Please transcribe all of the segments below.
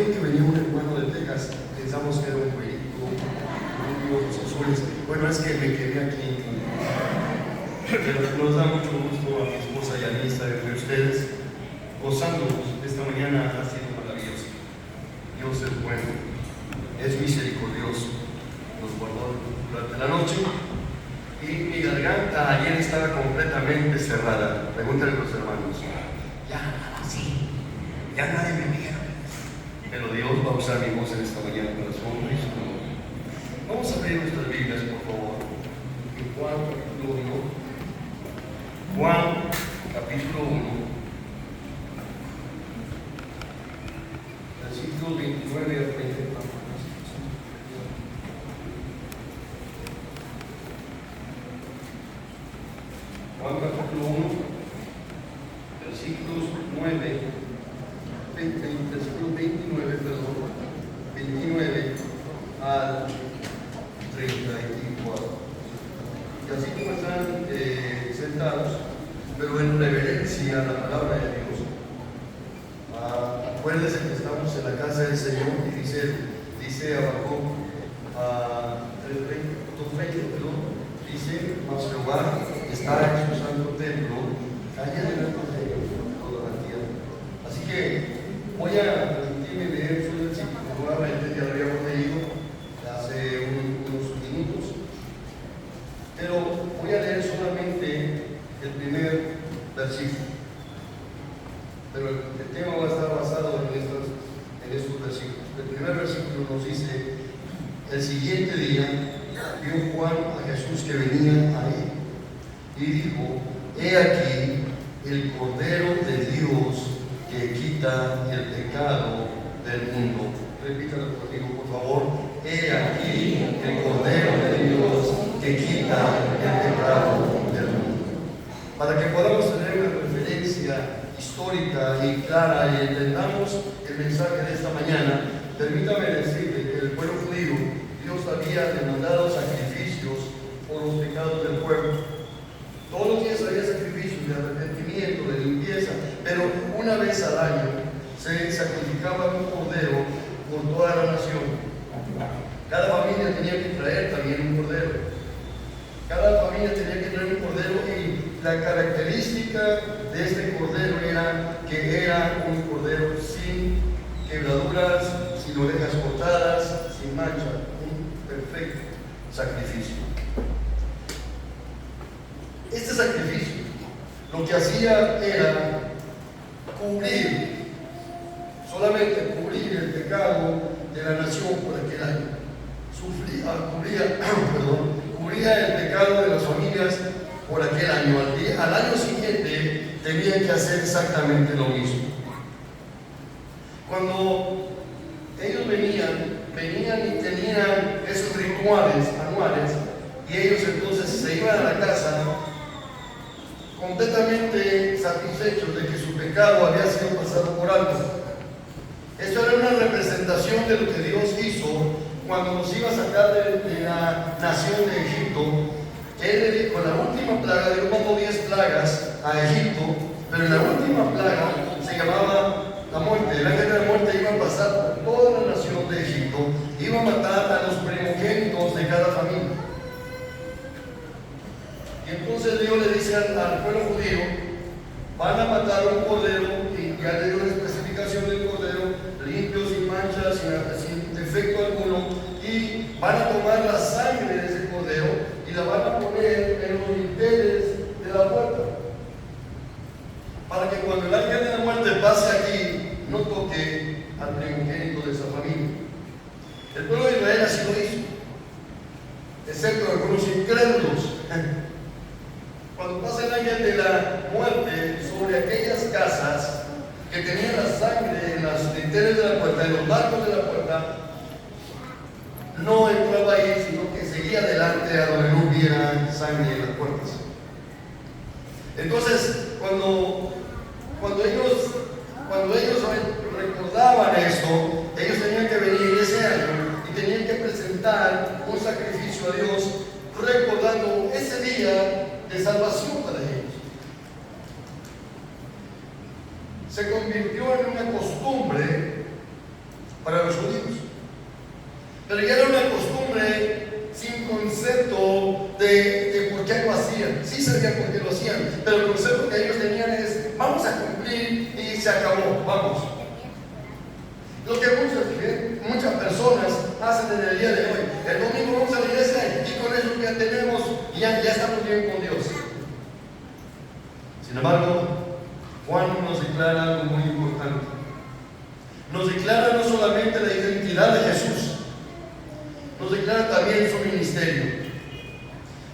oí que venía un hermano de Texas, pensamos que era un jueguito, unos azules. Bueno, es que me quedé aquí. Pero nos da mucho gusto a mi esposa y a mí estar entre ustedes, gozándonos. Esta mañana ha sido maravilloso. Dios es bueno, es misericordioso. Nos guardó durante la noche y mi garganta ayer estaba completamente cerrada. Pregúntale a los hermanos. Ya, así, ya nadie me mira. Pero Dios va a usar mi voz en esta mañana para su honra y su gloria. Vamos a abrir nuestras Biblias, por favor. En Juan capítulo 1. Juan capítulo 1, versículos 29 al 30. Juan capítulo 1, versículos 29 al 34. Y así como están sentados, pero en reverencia a la palabra de Dios, acuérdense que estamos en la casa del Señor y dice Habacuc 3:20, dice: mas Jehová está en su santo templo, calle delante de ellos toda la tierra. Así que voy a permitirme leer su versículo. Nuevamente ya lo habíamos leído hace unos minutos, pero voy a leer solamente el primer versículo. Pero el tema va a estar basado en estos versículos. El primer versículo nos dice: el siguiente día vio Juan a Jesús que venía a él y dijo: he aquí el Cordero de Dios que quita el pecado del mundo. Repítalo conmigo, por favor. He aquí el Cordero de Dios que quita el pecado del mundo. Para que podamos tener una referencia histórica y clara y entendamos el mensaje de esta mañana, permítame decirle que el pueblo judío, Dios había demandado sacrificios por los pecados del pueblo. Todos los días había sacrificios de arrepentimiento, de limpieza, pero una vez al año se sacrificaba un cordero por toda la nación. Cada familia tenía que traer también un cordero. Cada familia tenía que traer un cordero y la característica de este cordero era que era un cordero sin quebraduras, sin orejas cortadas, sin mancha, un perfecto sacrificio. Este sacrificio lo que hacía era solamente cubrir el pecado de la nación por aquel año. Cubría el pecado de las familias por aquel año. Al año siguiente tenían que hacer exactamente lo mismo. Cuando ellos venían y tenían esos rituales anuales, y ellos entonces se iban a la casa completamente satisfechos de que su pecado había sido pasado por alto. Esto era una representación de lo que Dios hizo cuando nos iba a sacar de la nación de Egipto. Él le dijo: en la última plaga, Dios mandó 10 plagas a Egipto, pero en la última plaga se llamaba la muerte. El ángel de la muerte iba a pasar por toda la nación de Egipto, iba a matar a los primogénitos de cada familia. Y entonces Dios le dice al pueblo judío: van a matar un cordero, y ya le dio la especificación del cordero, limpio, sin manchas, sin defecto alguno, y van a tomar la sangre de ese cordero y la van a poner en los dinteles de la puerta, para que cuando el ángel de la muerte pase aquí, no toque al primogénito de esa familia. El pueblo de Israel así lo hizo, excepto algunos incrédulos. Cuando pasa el ángel de la muerte sobre aquellas casas que tenían la sangre en los dinteles de la puerta, en los marcos de la puerta, no entraba ahí, sino que seguía adelante a donde no hubiera sangre en las puertas. Entonces, cuando ellos recordaban esto, ellos tenían que venir ese año y tenían que presentar un sacrificio a Dios, recordando ese día de salvación para ellos. Se convirtió en una costumbre hacen en el día de hoy. El domingo vamos a la iglesia y con eso que tenemos ya estamos bien con Dios. Sin embargo, Juan nos declara algo muy importante. Nos declara no solamente la identidad de Jesús, nos declara también su ministerio,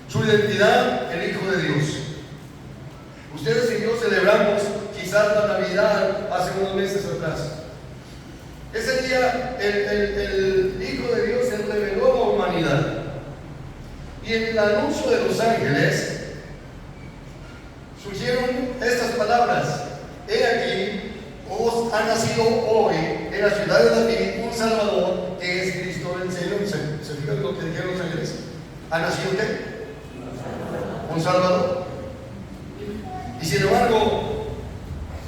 su identidad, el Hijo de Dios. Ustedes y yo celebramos quizás la Navidad hace unos meses atrás. Ese día el Hijo de Dios se reveló a la humanidad. Y en el anuncio de los ángeles surgieron estas palabras: he aquí, os ha nacido hoy en la ciudad de David un Salvador, que es Cristo el Señor. ¿Se fijan lo que dijeron los ángeles? ¿Ha nacido qué? Un Salvador. Y sin embargo,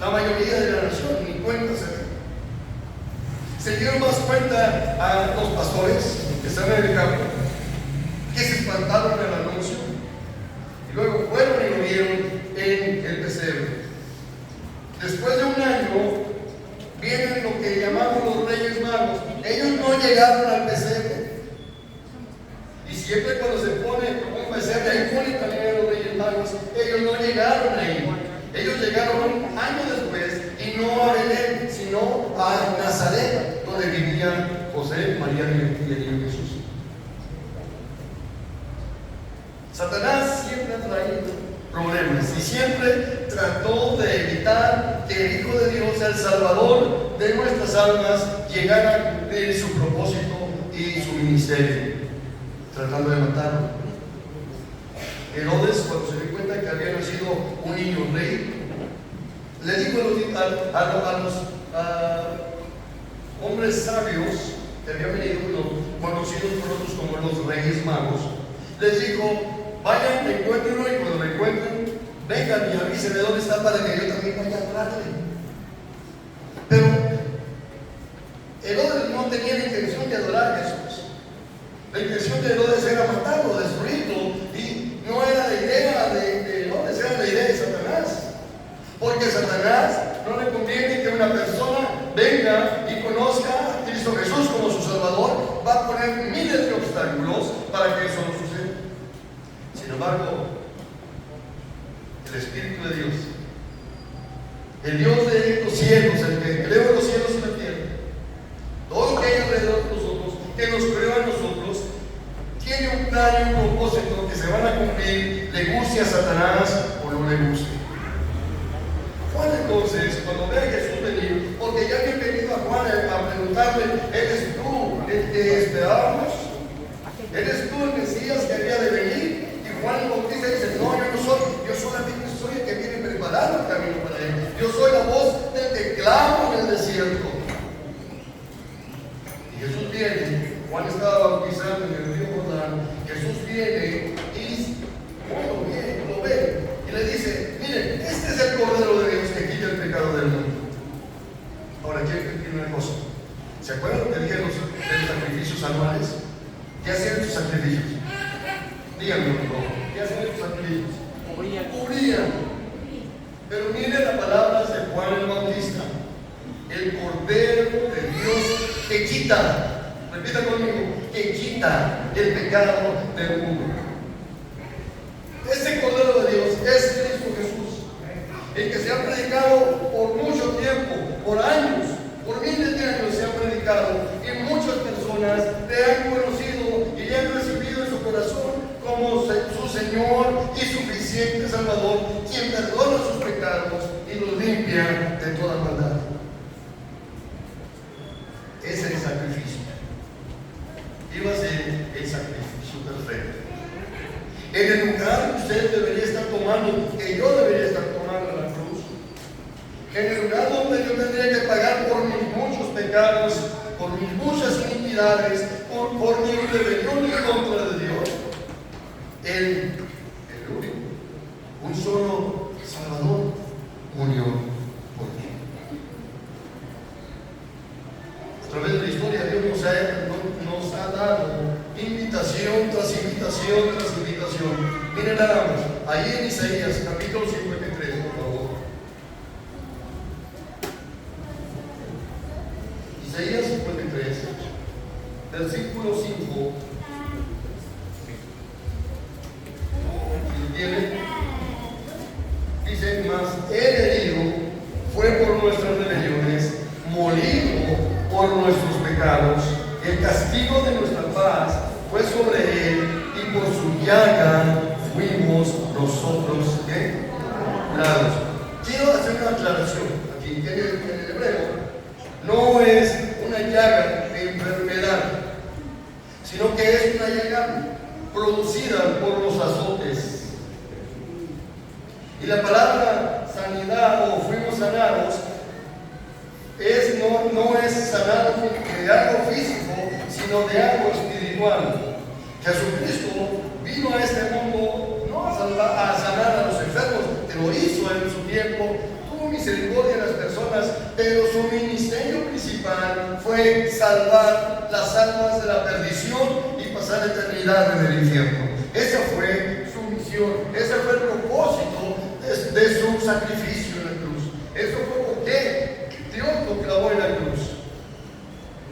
la mayoría de la nación ni cuenta se dio. Se dieron más cuenta a los pastores que están en el campo, que se espantaron del anuncio, y luego fueron y lo vieron en el pesebre. Después de un año, vienen lo que llamamos los Reyes Magos. Ellos no llegaron al pesebre. Y siempre cuando se pone un pesebre, ahí ponen también a los Reyes Magos. Ellos no llegaron ahí. Ellos llegaron un año después, y no a Belén, sino a Nazaret, donde vivían José, María y el niño Jesús. Satanás siempre ha traído problemas y siempre trató de evitar que el Hijo de Dios, el Salvador de nuestras almas, llegara a cumplir su propósito y su ministerio, tratando de matarlo. Herodes, cuando se dio cuenta que había nacido un niño rey, le dijo a los hombres sabios que habían venido, conocidos por otros como los Reyes Magos, les dijo: vayan, encuéntrenlo, y cuando lo encuentren, vengan y avísenme dónde está para que yo también vaya a adorarle. Pero Herodes no tenía la intención de adorar a Jesús. La intención de Herodes era matarlo, destruirlo, y no era la idea de Herodes, era la idea de Satanás. Porque a Satanás no le conviene que una persona venga y conozca a Cristo Jesús como su Salvador. Va a poner miles de obstáculos para que eso no suceda. Sin embargo, el Espíritu de Dios, el Dios de los cielos, el que creó los cielos y la tierra, todo lo que hay alrededor de nosotros, que nos creó a nosotros, tiene un plan y un propósito que se van a cumplir, le guste a Satanás o no le guste. Juan, entonces, cuando ve a Jesús venir, porque ya habían venido a Juan a preguntarle: ¿eres tú el que esperábamos? ¿Eres tú el Mesías que había de venir? Y Juan el Bautista dice: no, yo no soy, yo solamente soy el que viene preparando el camino para él. Yo soy la voz del que clama en el desierto. Y Jesús viene, Juan estaba bautizando en el río Jordán. Jesús viene y cuando viene, lo ve y le dice: miren, este es el Cordero de Dios que quita el pecado del mundo. Ahora quiero que entiendan una cosa. ¿Se acuerdan lo que dije de los sacrificios anuales? ¿Qué hacían estos sacrificios? Díganme, por favor. ¿Qué hacían estos sacrificios? Cubrían. Pero miren las palabras de Juan el Bautista: el Cordero de Dios que quita, repita conmigo, que quita el pecado del mundo. Este Cordero de Dios es Cristo Jesús, el que se ha predicado por mucho tiempo, por años, por miles de años se ha predicado, y muchas personas le han conocido y le han recibido en su corazón como su Señor y suficiente Salvador, quien perdona sus pecados y los limpia de toda maldad. Ese es el sacrificio. Iba a ser el sacrificio perfecto. En el lugar que usted debería estar tomando, que yo debería estar tomando la cruz, en el lugar donde yo tendría que pagar por mis muchos pecados, por mis muchas iniquidades, por mi rebelión en contra de Dios, el único, un solo Salvador, murió por mí. A través de la historia, Dios nos ha dado invitación tras invitación tras invitación. Miren nada más, ahí en Isaías capítulo 53, por favor. Isaías 53, versículo 5. Si lo tiene, dice: mas el herido fue por nuestras rebeliones, molido por nuestros pecados, el castigo de nuestra paz fue sobre él, y por su llaga fuimos nosotros curados. Quiero hacer una aclaración aquí, que en el hebreo no es una llaga de enfermedad, sino que es una llaga producida por los azotes. Y la palabra sanidad o fuimos sanados no es sanado de algo físico, sino de algo espiritual. Jesucristo vino a este mundo no a sanar a los enfermos, que lo hizo en su tiempo, tuvo misericordia de las personas, pero su ministerio principal fue salvar las almas de la perdición y pasar la eternidad en el infierno. Esa fue su misión, ese fue el propósito de su sacrificio en la cruz. Eso fue porque Dios lo clavó en la cruz.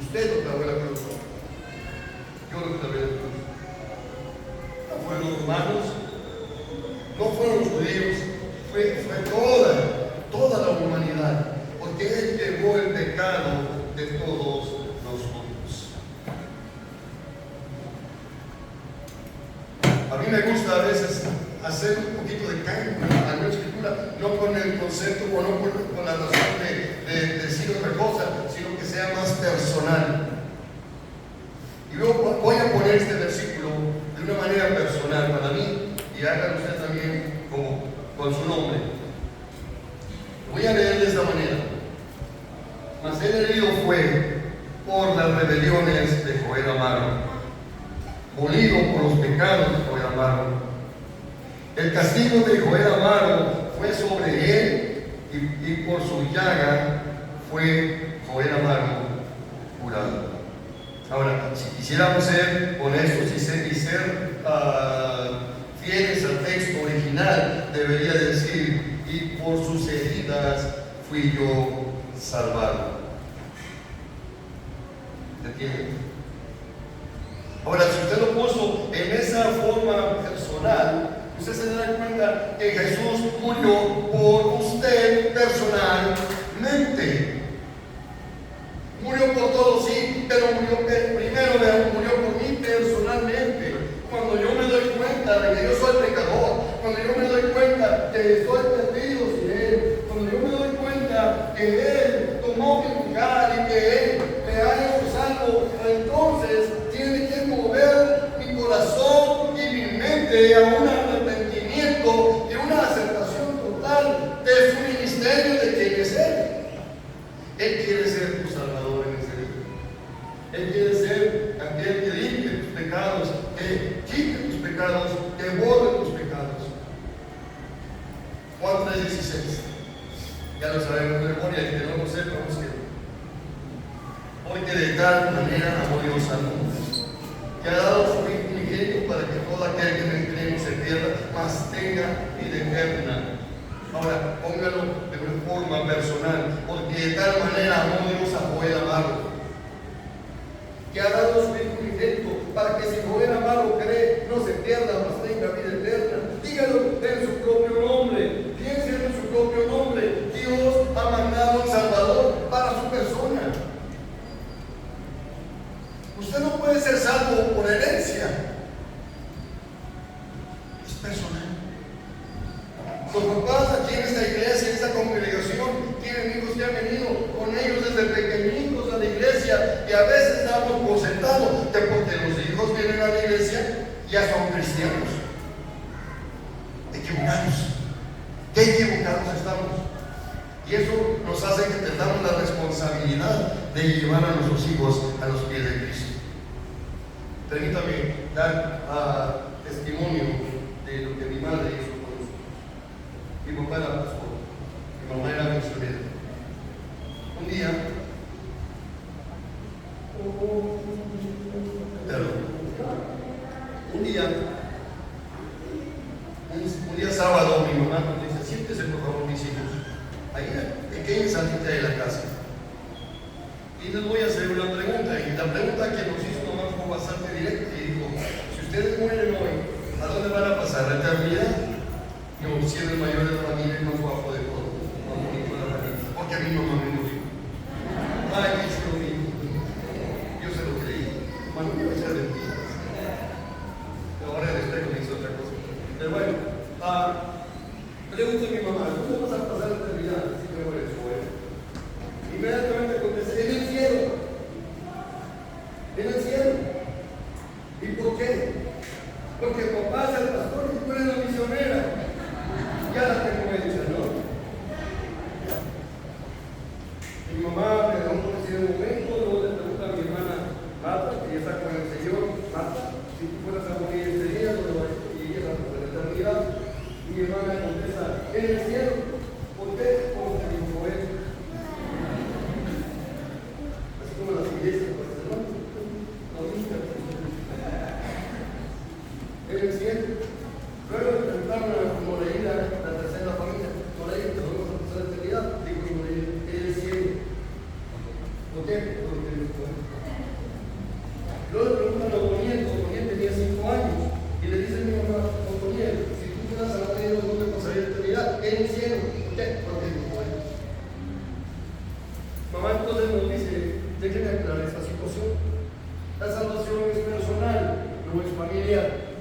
Usted lo clavó en la cruz. Yo lo clavé en la cruz. No fueron los romanos, no fueron los judíos, fue toda la humanidad, porque Él llevó el pecado de todos nosotros. A mí me gusta a veces hacer un poquito de cambio a la escritura, no con el concepto o no con la razón de decir otra cosa, sino que sea más personal. Y luego voy a poner este versículo de una manera personal para mí, y hágalo usted también con su nombre. Voy a leer de esta manera: mas el herido fue por las rebeliones de Joel Amaro, molido por los pecados de Joel Amaro. El castigo de Joel Amaro fue sobre él, y por su llaga fue Joel Amaro curado. Ahora, si quisiéramos ser honestos y ser fieles al texto original, debería decir: y por sus heridas fui yo salvado. ¿Entiende? Ahora, si usted lo puso en esa forma personal, usted se da cuenta que Jesús murió por usted personalmente. Murió por todos, sí, pero primero murió por mí personalmente. Cuando yo me doy cuenta de que yo soy pecador, cuando yo me doy cuenta que estoy perdido sin Él, cuando yo me doy cuenta que Él tomó mi lugar y que Él me ha hecho salvo, entonces tiene que mover mi corazón y mi mente a un arrepentimiento y una aceptación total de su ministerio, de quién es Él. Él quiere ser tu Salvador en ese día. Él quiere ser aquel que limpie tus pecados, que quite tus pecados, que borre tus pecados. Juan 3:16. Ya lo sabemos de memoria, y que no lo sepa, búsquelo. Porque de tal manera amó Dios al mundo, que ha dado su Hijo unigénito para que todo aquel que en él cree no se pierda, mas tenga vida eterna. Ahora, póngalo de una forma personal, porque de tal manera amó Dios a Joel Amaro, que ha dado su Hijo unigénito para que si Joel Amaro cree, no se pierda, mas tenga vida eterna. Dígalo en su propio nombre, piensen en su propio nombre. Dios ha mandado un Salvador para su persona. Usted no puede ser salvo por herencia, es personal. Los papás aquí en esta iglesia, en esta congregación, tienen hijos que han venido con ellos desde pequeñitos a la iglesia, y a veces damos por sentado que porque los hijos vienen a la iglesia ya son cristianos. Equivocados. ¿Qué equivocados estamos? Y eso nos hace que tengamos la responsabilidad de llevar a nuestros hijos a los pies de Cristo. Permítame dar testimonio de lo que mi madre hizo. Mi papá era pastor, mi mamá era misionera. Un día, un día sábado, mi mamá nos dice: siéntese por favor, mis hijos, ahí quédense salita de la casa. Y les voy a hacer una pregunta, y la pregunta que nos hizo mamá pasarte directo y dijo, si ustedes mueren hoy, ¿a dónde van a pasar? ¿A la eternidad? Yo, siendo el mayor de la familia, el más guapo de todos, el más bonito de la familia, porque a mi mamá me lo dijo. Ay, qué hijo mío. Yo se lo creí. Hermano, yo voy a ser de ti. Ahora el espejo me hizo otra cosa. Pero bueno, pregunto a mi mamá, ¿dónde vas a pasar la eternidad? Si me mueres, bueno. Inmediatamente contesté, en el cielo. En el cielo. ¿Y por qué? Porque papá es el pastor y tú eres la misionera. Ya la tengo hecha, ¿no? Mi mamá me dejó por decir un momento, luego le pregunta a mi hermana Marta, que ya está con el Señor. Marta, si tú fueras a morir ese día, y ella va a la eternidad. Y mi hermana contesta, en el cielo. ¿Por qué? Como te dijo él. Así como las iglesias, pues, ¿no? En el cielo. Luego le preguntaron a Moreira, la tercera familia, Moreira, te vamos a pasar la eternidad. Digo, Moreira, en el cielo. ¿Por qué? Porque luego le preguntan a Otoniel, Otoniel tenía 5 años, y le dice a mi mamá, Otoniel, si tú fueras a la tierra, ¿dónde pasaría la eternidad? En el cielo. ¿Por qué? Porque mamá entonces nos dice, déjenme aclarar esta situación. La salvación es personal, no es familiar.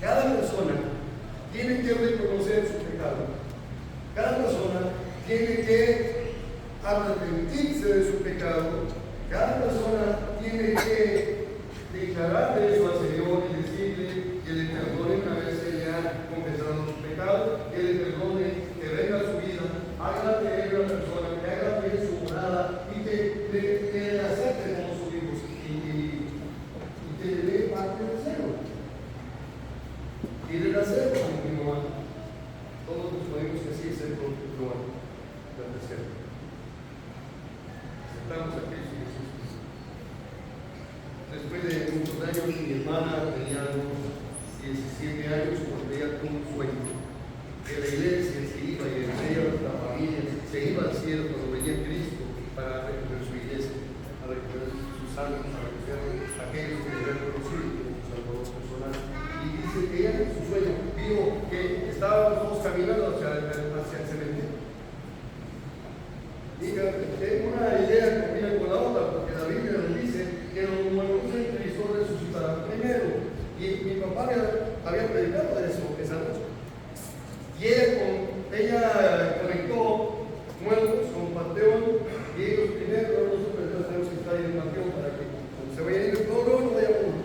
Cada persona tiene que reconocer su pecado. Cada persona tiene que arrepentirse de su pecado. Cada persona tiene que declararle eso al Señor y decirle que le perdone una vez que le ha confesado su pecado, que le perdone, que venga a su vida, haga de él una persona, que haga bien su morada y que le acepte como sus hijos y que le dé parte del cielo. Y de hacer como mi mamá. Todos nos podemos decir ser con la tercera. Aceptamos a Cristo Jesús. Después de muchos años, mi hermana tenía unos 17 años cuando ella tuvo un sueño. Que la iglesia se iba y ella, la familia, se iba al cielo cuando venía Cristo para recoger su iglesia, para recoger sus almas, para recoger aquellos que debían conocido como su salvador personal. Y dice que ella en su sueño vio que estábamos todos caminando hacia el cementerio. Diga, una idea que combina con la otra, porque la Biblia nos dice que los muertos en Cristo resucitarán primero. Y mi papá había predicado eso esa noche. Y ella conectó muertos con panteón, y ellos primero, nosotros tenemos que estar en el panteón para que cuando se vayan a ir, no vayamos.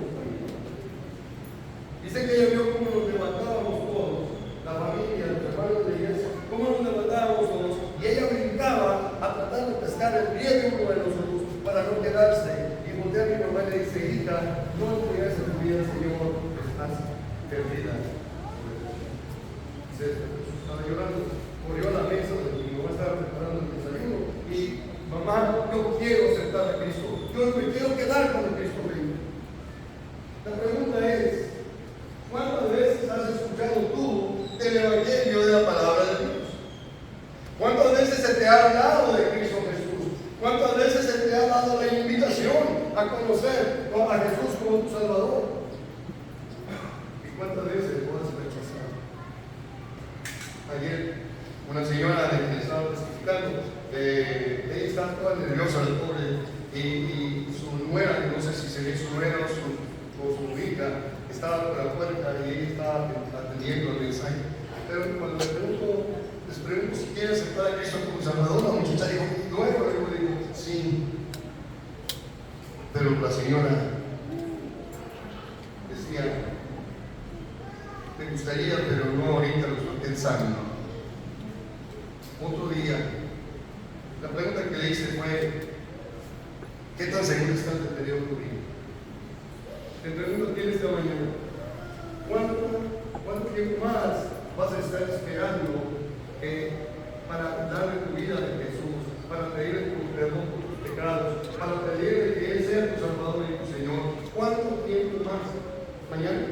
Dice que ella vio cómo nos levantábamos todos, la familia, los hermanos de la iglesia, cómo nos levantábamos todos, y ella brincaba a tratar de pescar el pie de uno de nosotros para no quedarse. Y voltea a mi mamá y le dice, hija, no entregues a tu vida, Señor, estás perdida. Jesús estaba llorando, corrió a la mesa donde mi mamá estaba preparando el desayuno, y mamá, yo quiero aceptar a Cristo, yo me quiero quedar con Cristo venga. La pregunta es, ¿cuántas veces has escuchado tú el Evangelio de la palabra de Dios? ¿Cuántas veces se te ha hablado de Cristo Jesús? ¿Cuántas veces se te ha dado la invitación a conocer a Jesús como tu Salvador? ¿Y cuántas veces lo has rechazado? Ayer una señora de que estaba testificando, ella estaba toda nerviosa, la pobre, y su nuera, no sé si sería su nuera o su hija, estaba por la puerta y ella estaba atendiendo el mensaje. Pero cuando les pregunto si quiere aceptar a Cristo como Salvador, la muchacha dijo, luego, yo digo, sí. Pero la señora decía, me gustaría, pero no ahorita, lo estoy pensando. Otro día, la pregunta que le hice fue, ¿qué tan seguro estás de tener otro día? Te pregunto a ti esta mañana, ¿cuánto tiempo más vas a estar esperando para darle tu vida a Jesús, para pedirle tu perdón por tus pecados, para pedirle que Él sea tu Salvador y tu Señor? ¿Cuánto tiempo más? ¿Mañana?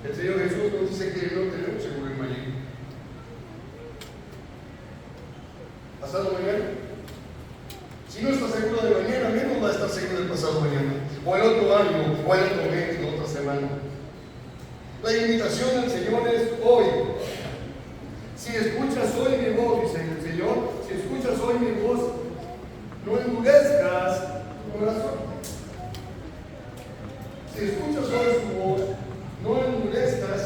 El Señor Jesús nos dice que no tenemos seguro en mañana. ¿Pasado mañana? Si no está seguro de mañana, menos va a estar seguro del pasado mañana, o el otro año, o el otro mes, o otra semana. La invitación del Señor es hoy. Si escuchas hoy mi voz, dice el Señor, si escuchas hoy mi voz, no endurezcas tu corazón. Si escuchas hoy su voz, no endurezcas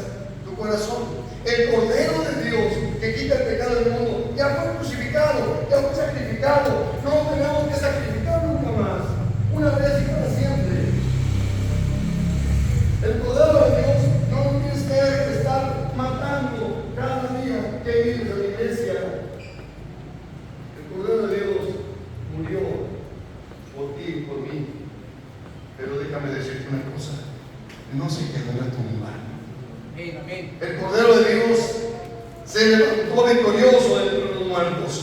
tu corazón. El Cordero de Dios que quita el pecado del mundo ya fue crucificado, ya fue sacrificado. No tenemos que sacrificar nunca más, una vez y para siempre. El Cordero de Dios no lo tienes que estar matando cada día que vives en la iglesia. El Cordero de Dios murió por ti y por mí. Pero déjame decirte una cosa, no se quedó en la tumba. Amén. El Cordero de Dios se levantó victorioso entre los muertos.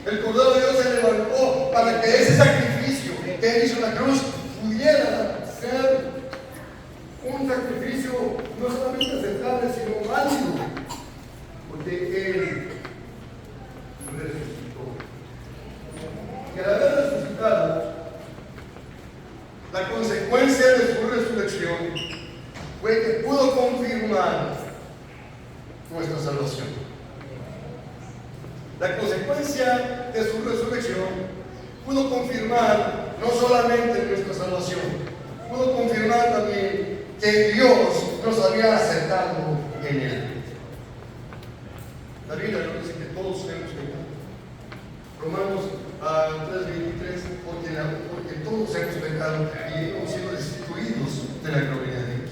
El Cordero de Dios se levantó para que ese sacrificio que Él hizo en la cruz pudiera ser un sacrificio no solamente aceptable, sino válido. Porque Él resucitó. Y al haber resucitado, la consecuencia de su resurrección fue que pudo confirmar nuestra salvación. La consecuencia de su resurrección pudo confirmar no solamente nuestra salvación, pudo confirmar también que Dios nos había aceptado en Él. La Biblia nos dice que todos hemos pecado. Romanos 3:23, porque todos hemos pecado y hemos sido destituidos de la gloria de Dios.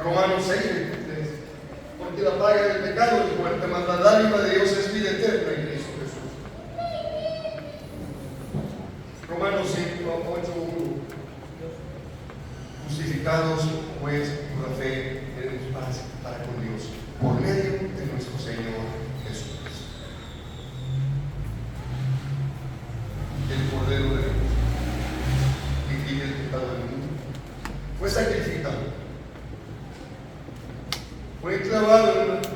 Romanos 6:23, porque la paga del pecado es muerte, mas la dádiva de Dios es vida eterna en Cristo Jesús. Romanos 8:1, justificados pues por la fe tenemos paz para con Dios por medio de nuestro Señor Jesucristo. El Cordero de Dios que quita el pecado del mundo fue sacrificado, fue clavado en la cruz,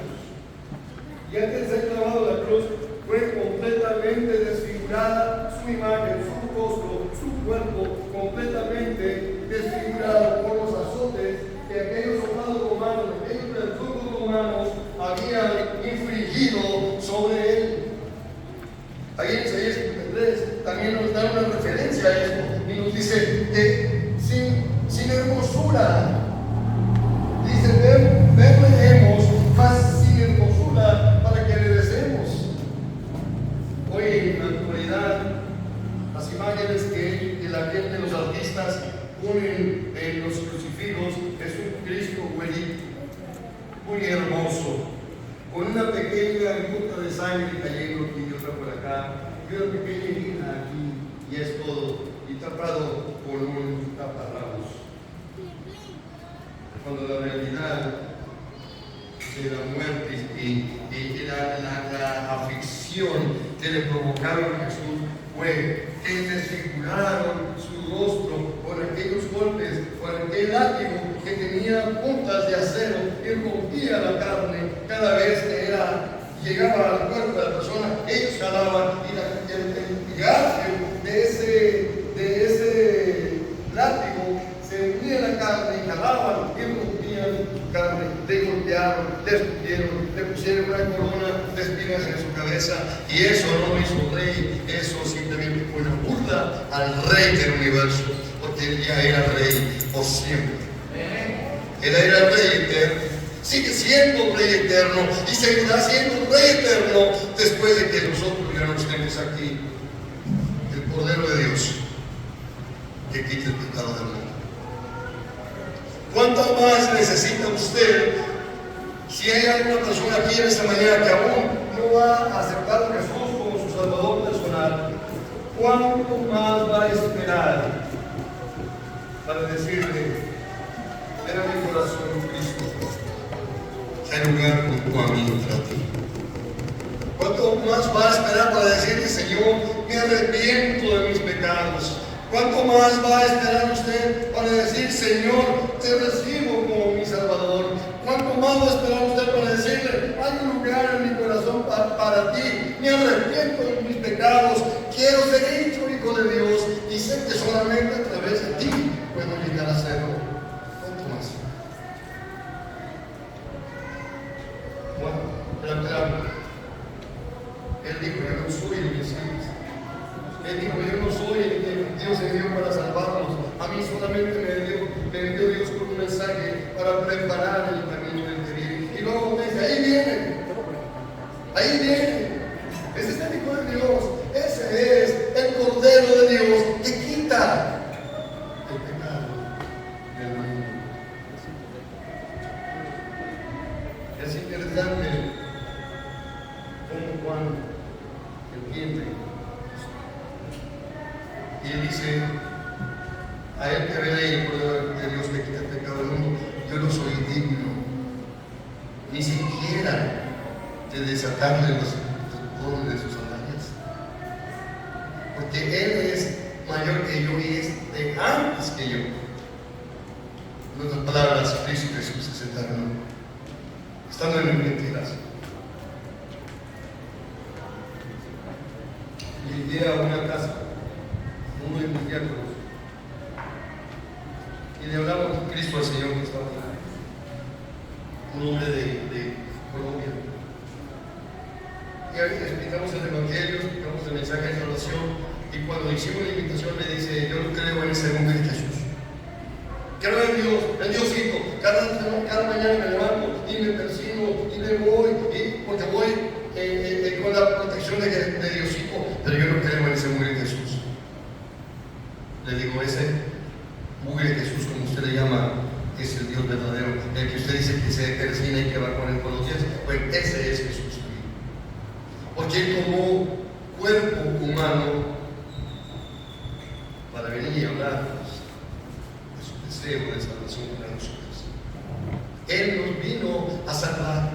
y antes de ser clavado en la cruz fue completamente desfigurada su imagen, su rostro, su cuerpo, completamente desfigurado por los azotes que aquellos soldados romanos, aquellos verdugos romanos habían infligido sobre él. Ahí en Isaías 53 también nos da una referencia a esto y nos dice que sin hermosura, dice, verle hemos, mas sin hermosura para que le deseemos. Hoy en la actualidad, las imágenes que la gente, los artistas ponen en los crucifijos es un Cristo muy hermoso, con una pequeña gota de sangre cayendo aquí y otra por acá, y una pequeña herida aquí, y es todo, y tapado con un taparrabos. Cuando la realidad de la muerte y la aflicción que le provocaron a Jesús fue que desfiguraron su rostro con aquellos golpes, con aquel látigo que tenía puntas de acero y rompía la carne cada vez que llegaba al cuerpo de la persona. Ellos jalaban y el garfio de ese látigo se unía a la carne y jalaban y rompían carne, le golpearon, le escupieron, le pusieron una corona de espinas en su cabeza, y eso no lo hizo rey, eso simplemente fue una burla al Rey del universo, porque él ya era rey por siempre. Él era el Rey eterno, sigue siendo Rey eterno y seguirá siendo Rey eterno después de que nosotros ya no estemos aquí. El Cordero de Dios que quita el pecado del mundo. ¿Cuánto más necesita usted? Si hay alguna persona aquí en esta mañana que aún no va a aceptar a Jesús como su Salvador personal, ¿cuánto más va a esperar para decirle: ven a mi corazón, Cristo, hay lugar junto a mí para ti? ¿Cuánto más va a esperar para decirle: Señor, me arrepiento de mis pecados? ¿Cuánto más va a esperar usted para decir: Señor, te recibo como mi Salvador? ¿Cuánto más va a esperar usted para decirle: hay un lugar en mi corazón para ti, me arrepiento de mis pecados? quiero ser hecho hijo de Dios y sé que solamente a través de ti puedo llegar a serlo. ¿Cuánto más? Bueno, él dijo, yo no soy el Mesías. Él dijo, yo no soy el que Dios envió para salvarnos. A mí solamente me envió Dios con un mensaje para preparar el camino del bien. Y luego me dice, ahí viene. Ahí viene. Ese es el Hijo de Dios. Ese es el Cordero de Dios que quita el pecado del mundo. Es interesante como Juan entiende. Y él dice, a él que ve el Cordero de Dios que quita el pecado del mundo, yo no soy digno ni siquiera de desatarle los cordones de sus sandalias, porque él es mayor que yo y es de antes que yo. En otras palabras, Cristo Jesús es eterno, estando en mentiras. Llegué a una casa, uno de mis diáconos, y le hablaba de Cristo al Señor que estaba aquí, un hombre de Colombia. Y ahí explicamos el Evangelio, explicamos el mensaje de salvación, y cuando hicimos la invitación me dice, yo no creo en ese hombre de Jesús. Creo en Dios, en Diosito. Cada mañana me levanto y me persino y me voy, porque voy con la protección de Diosito, pero yo no creo en ese hombre de Jesús. Le digo, ese mugre Jesús, como usted le llama, es el Dios verdadero, el que usted dice que se persina y que va con él con los días, pues ese es Jesús. Porque él tomó cuerpo humano para venir y hablarnos de su deseo de salvación para nosotros. Él nos vino a salvar,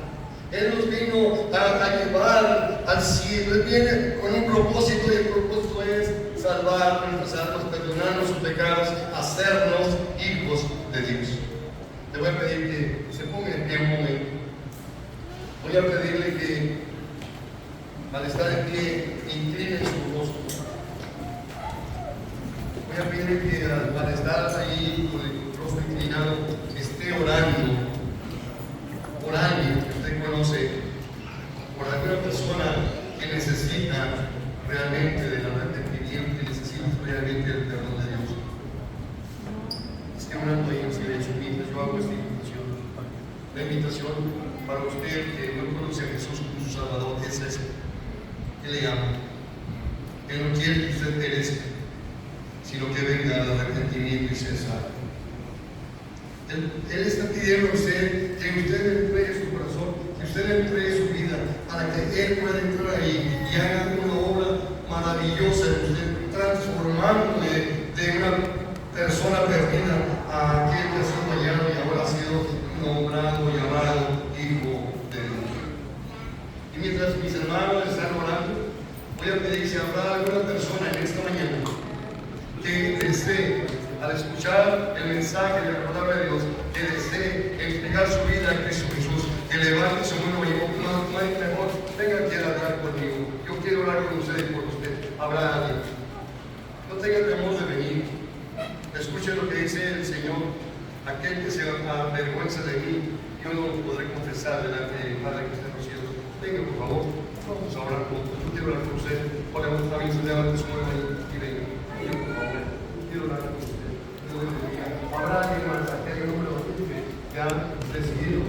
él nos vino a llevar al cielo. Él viene con un propósito, y el propósito es salvar nuestras almas, perdonarnos sus pecados, hacernos hijos de Dios. Le voy a pedir que se ponga en pie un momento. Voy a pedirle que al estar en pie, incline su rostro. Voy a pedirle que al estar ahí con el rostro inclinado, esté orando, por alguien que usted conoce, por alguna persona que necesita realmente del arrepentimiento, que necesita realmente del perdón de Dios. Esté orando ahí en silencio mientras yo hago esta invitación. La invitación para usted que no conoce a Jesús como su Salvador es esa. Él le ama. Él no quiere que usted perezca, sino que venga al arrepentimiento y sea salvo. Él está pidiendo a usted que usted le entregue su corazón, que usted le entregue su vida, para que Él pueda entrar ahí y haga una obra maravillosa en usted, transformándole de una persona perdida a aquel que ha sido hallado y ahora ha sido nombrado, llamado hijo de Dios. Y mientras mis hermanos están orando, voy a pedir si habrá alguna persona en esta mañana que desee, al escuchar el mensaje de la palabra de Dios, que desee explicar su vida a Cristo Jesús, que levante su mano y no hay mejor, venga aquí a hablar conmigo. Yo quiero hablar con usted y por usted. Habrá alguien. No tenga temor de venir. Escuche lo que dice el Señor. Aquel que se avergüenza de mí, yo no lo podré confesar delante del Padre que está en los cielos. Venga, por favor, vamos a hablar juntos. Yo quiero hablar con usted. Por favor, también se levante su mano y venga. Venga, por favor. Quiero hablar con usted. Habrá alguien más, aquel número que ha decidido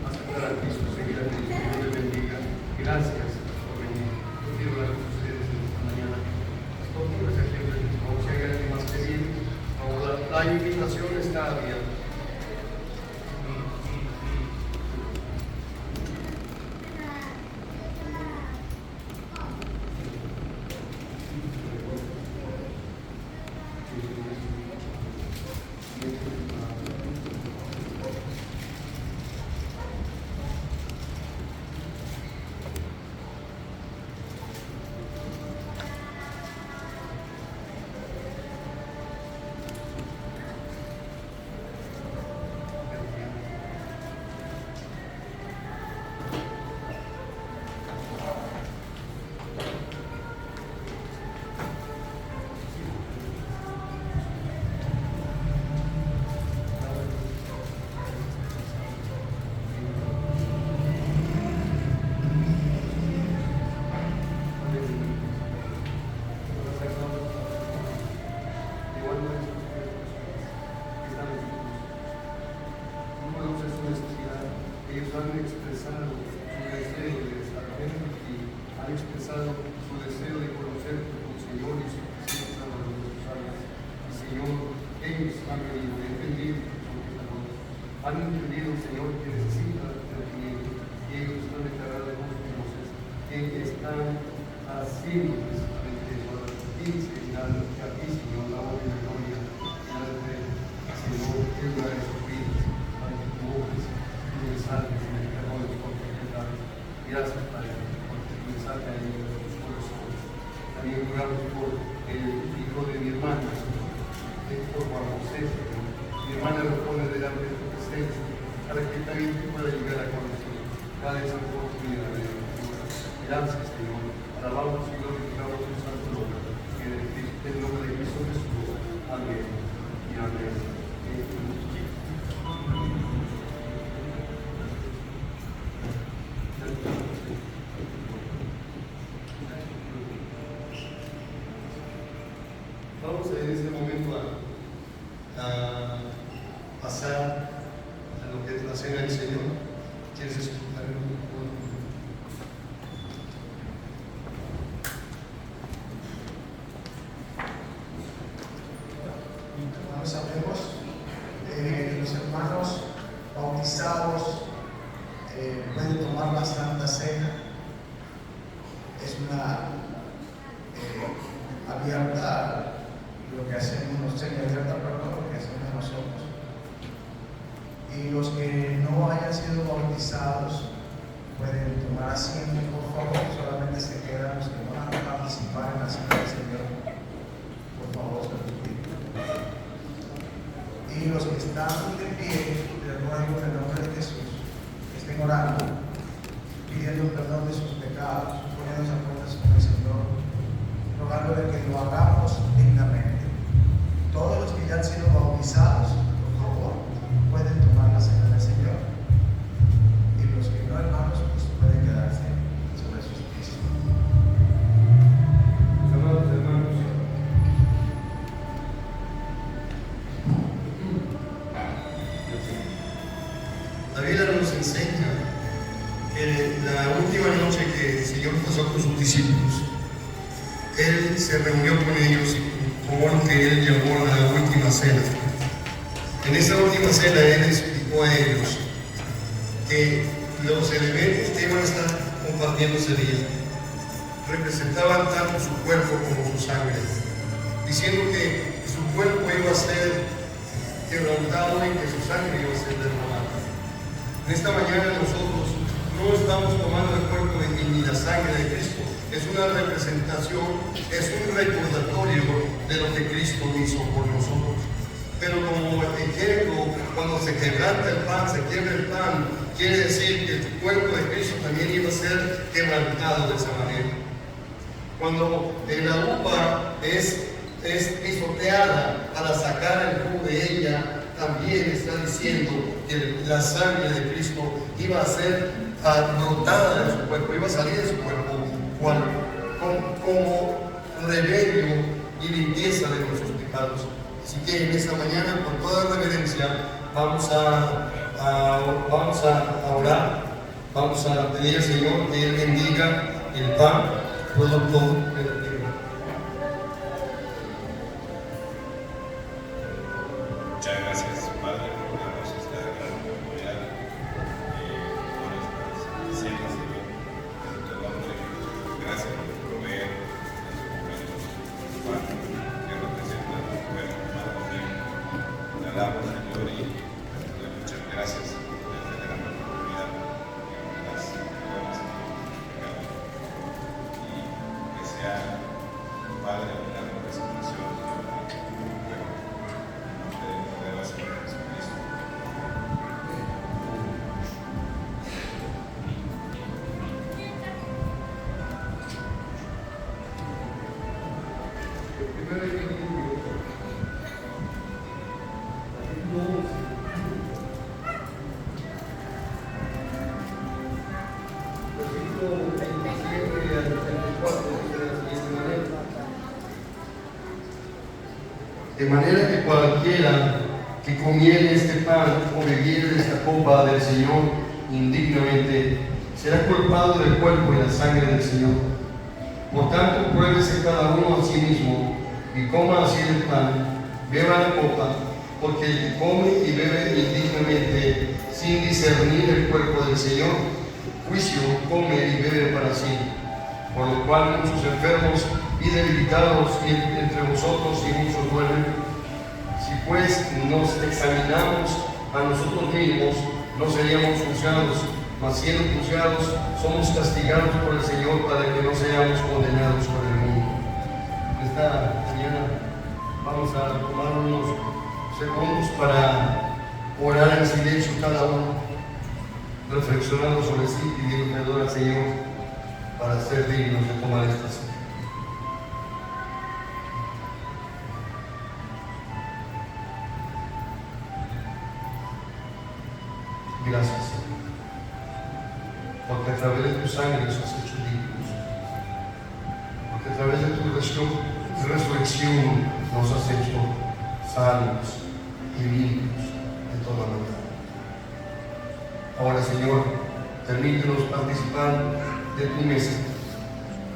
aceptar a Cristo, seguir a Cristo. Dios le bendiga. Gracias por venir. Yo quiero hablar con ustedes esta mañana. Todos aquí, vamos a llegar más querido. La invitación está abierta. expresado su deseo de conocerte como Señor y suficiente Salvador de sus almas. Y Señor, ellos han venido, entendido han entendido, Señor, que necesitan entendimiento, y ellos están declarando a vos conoces, que están haciendo precisamente eso, enseñando a ti, Señor, la obra y la gloria, Señor, es una de sus vidas, para que tú obres, tú les salves en el perdón de tus enfermedades. Gracias, Padre, porque tú les salves a ellos de tus corazones. También oramos por el hijo de mi hermana, por Juan José, Señor. Mi hermana lo pone delante de tu presencia, para que también tú puedas llegar a conocer cada esa oportunidad de Dios. Gracias, Señor. Alabamos y glorificamos tu santo nombre. En el nombre de Cristo Jesús. Amén. Y amén. Vamos en este momento a pasar a lo que es la cena del Señor. ¿Quieres escuchar un sabemos, los hermanos bautizados pueden tomar la Santa Cena. Es una abierta, lo que hacemos, abierta, perdón, lo que hacemos nosotros. Y los que no hayan sido bautizados pueden tomar asiento, por favor. Solamente se quedan los que no van a participar en la Cena del Señor. Por favor, se los pido. Y los que están de pie, les ruego en el nombre de Jesús, que estén orando, pidiendo perdón de sus pecados, poniéndose a cuentas con el Señor, rogándole que lo hagamos dignamente. Todos los que ya han sido bautizados, por favor, pueden tomar la cena del Señor. Y los que no, hermanos, pues pueden quedarse sobre sus pies. hermanos? La Biblia nos enseña que la última noche que el Señor pasó con sus discípulos, Él se reunió con ellos como lo que Él llamó la última cena. En esa última cena Él explicó a ellos que los elementos que iban a estar compartiendo ese día representaban tanto su cuerpo como su sangre, diciendo que su cuerpo iba a ser quebrantado y que su sangre iba a ser derramada. En esta mañana nosotros no estamos tomando el cuerpo ni la sangre de Cristo. Es una representación, es un recordatorio de lo que Cristo hizo por nosotros. Pero como ejemplo, cuando se quebranta el pan, se quiebra el pan, quiere decir que el cuerpo de Cristo también iba a ser quebrantado de esa manera. Cuando la uva es pisoteada para sacar el jugo de ella, también está diciendo que la sangre de Cristo iba a ser brotada de su cuerpo, iba a salir de su cuerpo como remedio y limpieza de nuestros pecados. Así que en esta mañana, con toda reverencia, vamos a orar, vamos a pedir al Señor que Él bendiga el pan, producto del Muchas gracias, Padre, por darnos esta gran oportunidad por estas cenas, Señor. En tu nombre, gracias por proveer en su pan que representa tu cuerpo, Padre mío. Te alabo, Señor, y te doy muchas gracias por esta gran oportunidad que nos das, perdonas nuestros pecados. Y que sea, Padre, una representación, Señor, de tu cuerpo. De manera que cualquiera que comiere este pan o bebiere de esta copa del Señor indignamente será culpado del cuerpo y la sangre del Señor. Por tanto, pruébese cada uno a sí mismo y coma así el pan, beba la copa, porque el que come y bebe indignamente, sin discernir el cuerpo del Señor, juicio come y bebe para sí. Por lo cual muchos enfermos y debilitados entre vosotros y muchos duermen. Si pues nos examinamos a nosotros mismos, no seríamos juzgados, mas siendo juzgados, somos castigados por el Señor para que no seamos condenados por el mundo. Esta mañana vamos a tomar unos segundos para orar en silencio cada uno, reflexionando sobre sí, pidiendo perdón al Señor para ser dignos de tomar esta cena. Gracias, Señor, porque a través de tu sangre nos has hecho dignos, porque a través de tu resurrección nos has hecho sanos y limpios de toda maldad. Ahora, Señor, permítenos participar de tu mesa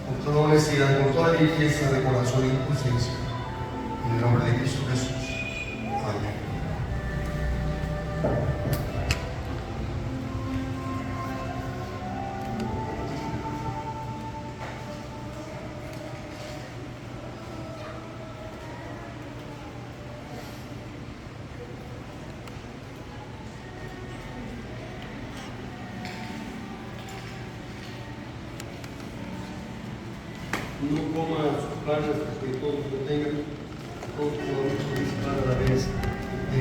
con toda honestidad, con toda limpieza de corazón y conciencia, en el nombre de Cristo Jesús. Amén. No coma sus planes hasta que todos lo tengan, todos podamos participar a la vez de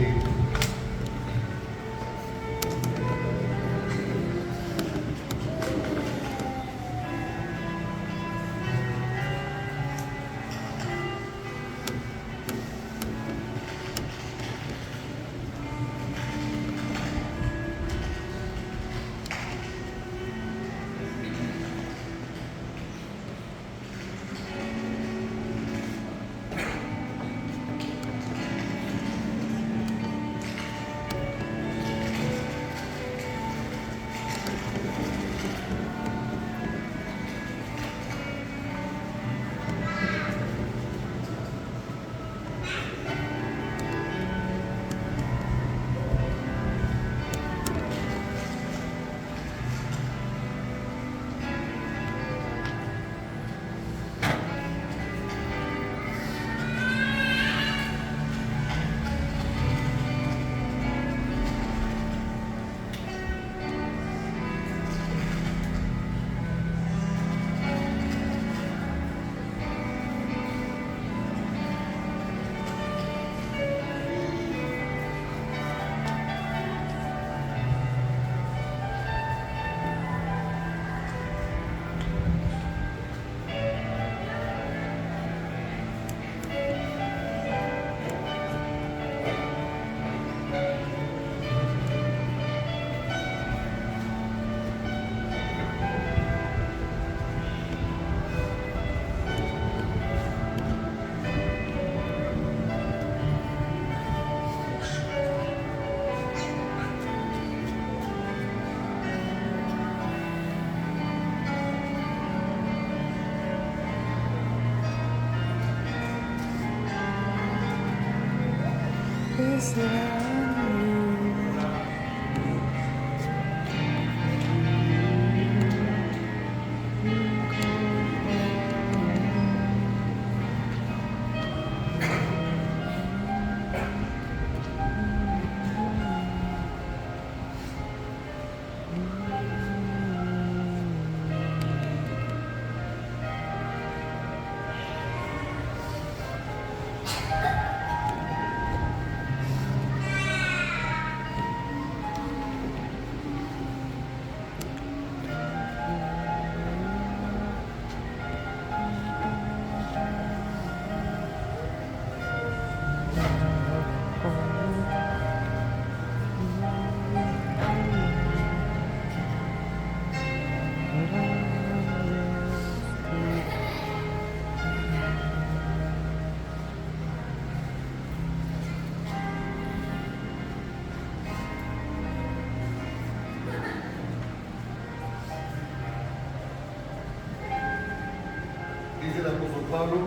dice el apóstol Pablo,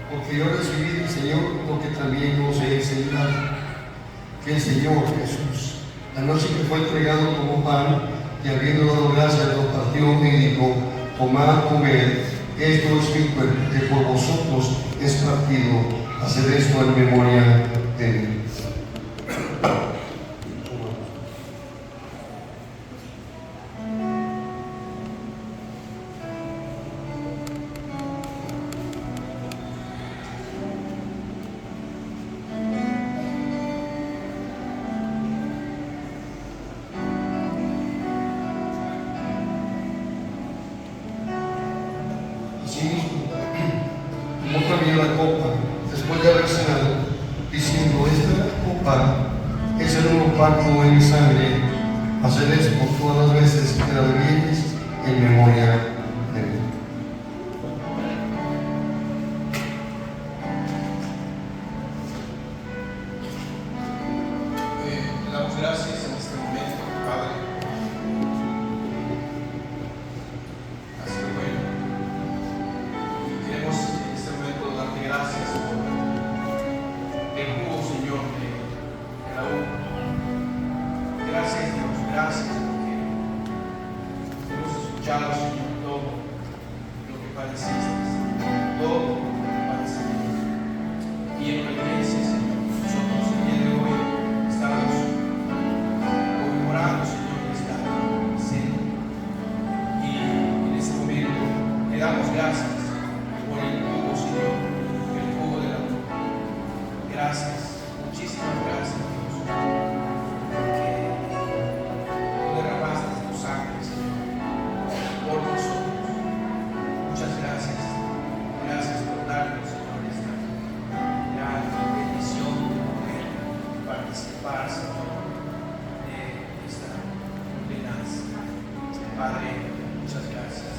porque yo recibí del Señor lo que también os he enseñado, que el Señor Jesús, la noche que fue entregado como pan, y habiendo dado gracias, lo partió y dijo, tomad, comed, esto es mi cuerpo, que por vosotros es partido, haced esto en memoria de mí. Tomó también la copa, después de haber cenado, diciendo, esta copa es el nuevo pacto en mi sangre, haced esto todas las veces que la bebieres en memoria de mí. Le damos gracias en este momento, Padre. Ha sido bueno. Y queremos en este momento darte gracias por el jugo, Señor, de la uva. Gracias, Dios, gracias porque hemos escuchado, Señor, todo lo que padeciste, todo lo que padeciste. Y en la iglesia, Señor, nosotros el día de hoy estamos conmemorando, Señor, esta cena. Y en este momento le damos gracias por el jugo, Señor, el jugo de la uva. Gracias, muchísimas gracias, Dios, porque tú derramaste tu sangre, Señor, por nosotros. Muchas gracias. Gracias por darnos, Señor, esta gran bendición de poder participar, Señor, de esta ordenanza. Padre, muchas gracias.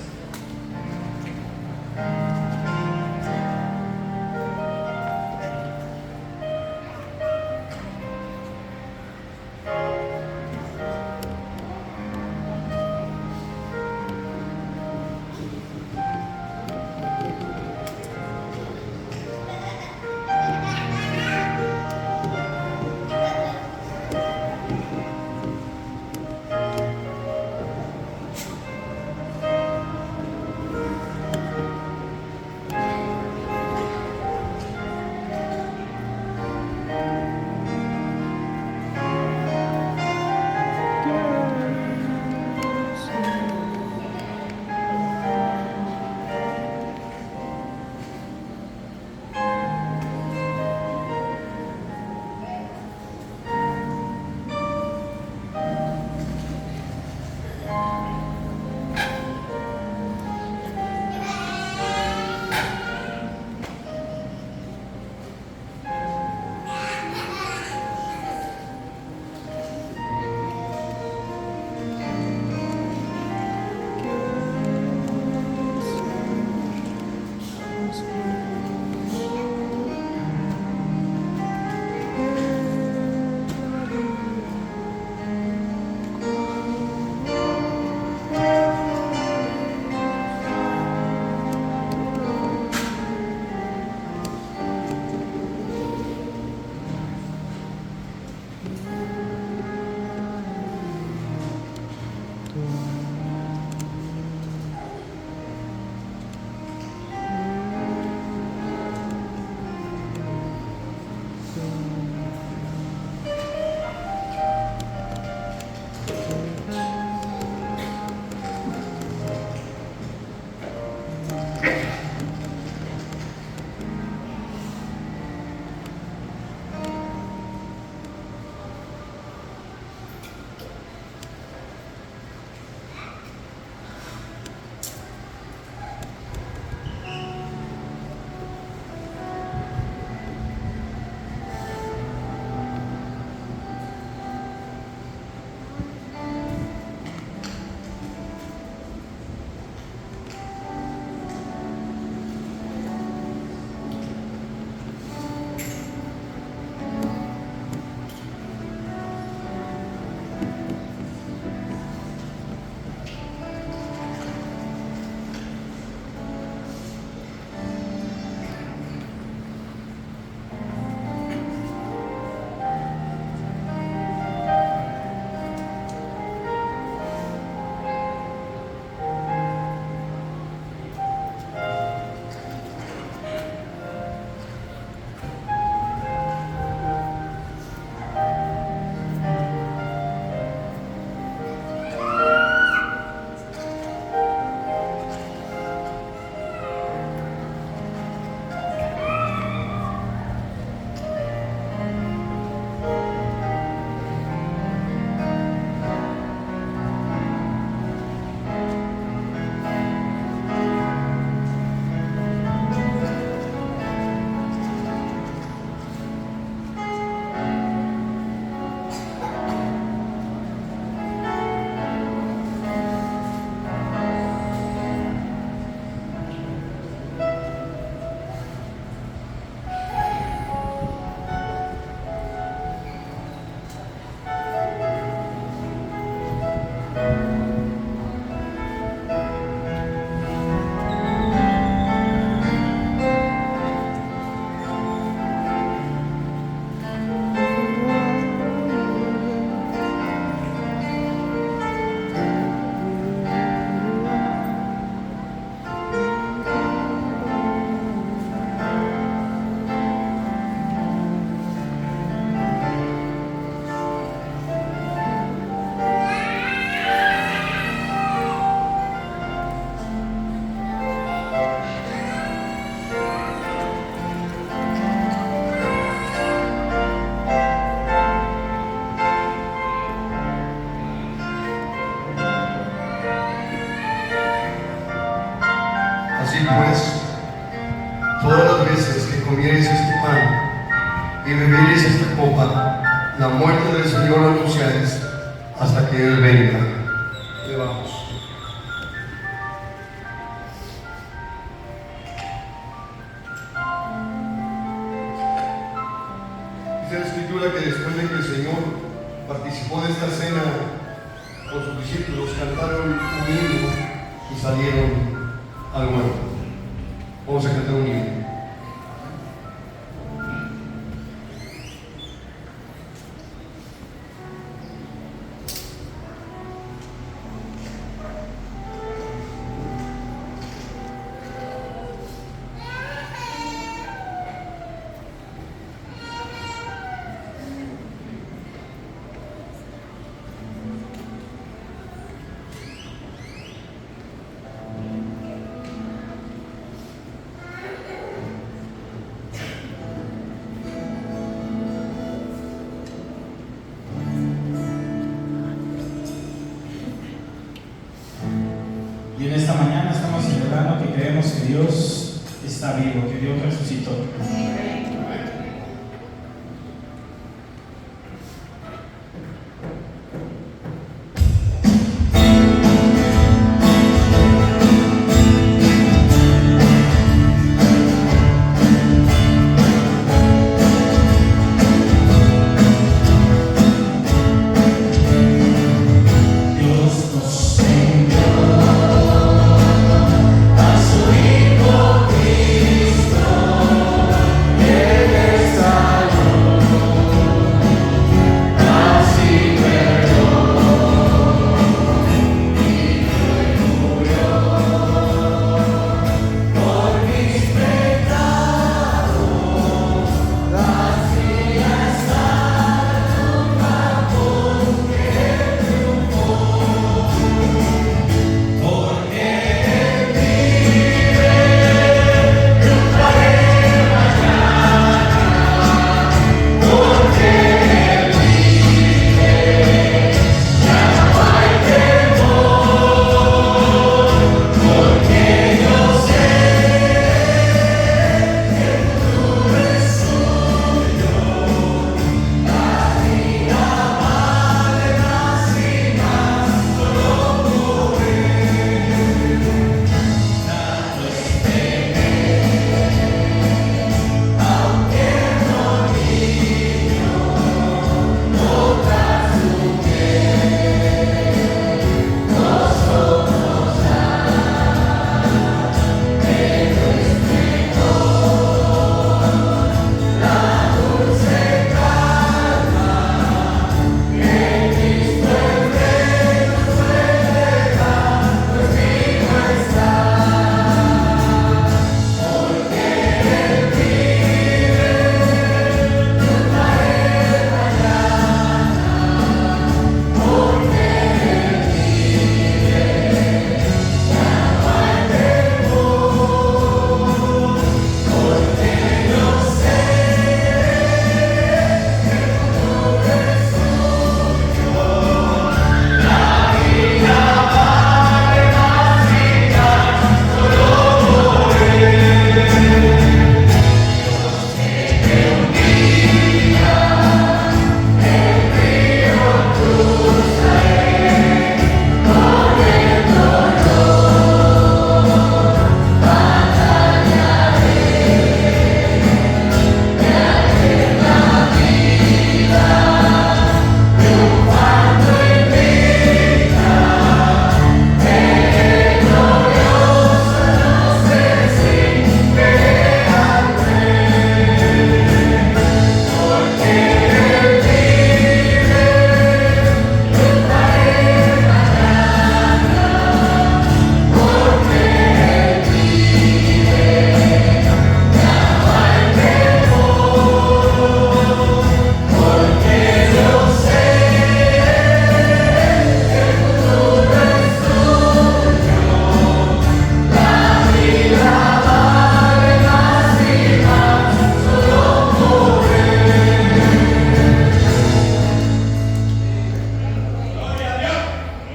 eso, todas las veces que comiereis este pan y bebereis esta copa, la muerte del Señor anunciaréis hasta que Él venga. Le vamos. Dice la Escritura que después de que el Señor participó de esta cena con sus discípulos, cantaron un himno y salieron al huerto. Vamos a cantar un himno. Y en esta mañana estamos celebrando que creemos que Dios está vivo, que Dios resucitó.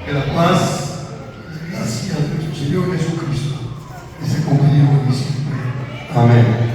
Que la paz, gracias a nuestro Señor Jesucristo, esté con Amén.